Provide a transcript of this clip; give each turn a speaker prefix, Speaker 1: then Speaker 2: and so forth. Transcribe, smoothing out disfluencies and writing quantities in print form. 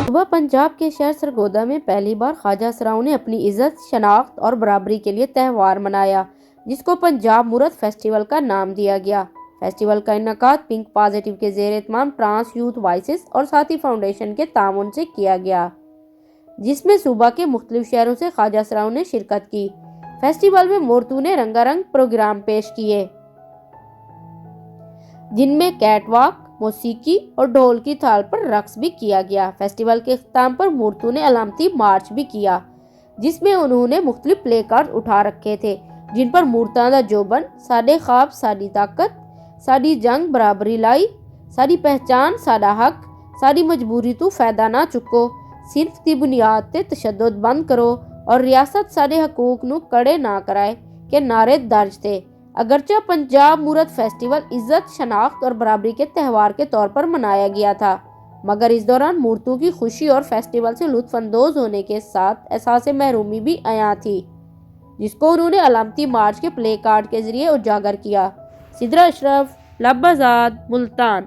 Speaker 1: صوبہ پنجاب کے شہر سرگودا میں پہلی بار خواجہ اسراؤں نے اپنی عزت، شناخت اور برابری کے لیے تہوار منایا، جس کو پنجاب مورت فیسٹیول کا نام دیا گیا۔ فیسٹیول کا انعقاد پنک پازیٹیو کے زیر اہتمام ٹرانس یوتھ وائسز اور ساتھی فاؤنڈیشن کے تعاون سے کیا گیا، جس میں صوبہ کے مختلف شہروں سے خواجہ اسراؤں نے شرکت کی۔ فیسٹیول میں مورتوں نے رنگا رنگ پروگرام پیش کیے، جن میں کیٹ واک، موسیقی اور ڈھول کی تھال پر رقص بھی کیا گیا۔ فیسٹیول کے اختتام پر مورتوں نے علامتی مارچ بھی کیا، جس میں انہوں نے مختلف پلے کارڈ اٹھا رکھے تھے، جن پر مورتاں دا جوبن، ساڈے خواب ساڈی طاقت، ساڈی جنگ برابری لائی، ساڈی پہچان ساڈا حق، ساڈی مجبوری تو فائدہ نہ چکو، صنف دی بنیاد تے تشدد بند کرو اور ریاست ساڈے حقوق نو کڑے نہ کرائے کے نعرے درج تھے۔ اگرچہ پنجاب مورت فیسٹیول عزت، شناخت اور برابری کے تہوار کے طور پر منایا گیا تھا، مگر اس دوران مورتوں کی خوشی اور فیسٹیول سے لطف اندوز ہونے کے ساتھ احساس محرومی بھی عیاں تھی، جس کو انہوں نے علامتی مارچ کے پلے کارڈ کے ذریعے اجاگر کیا۔ سدرا اشرف، لب آزاد، ملتان۔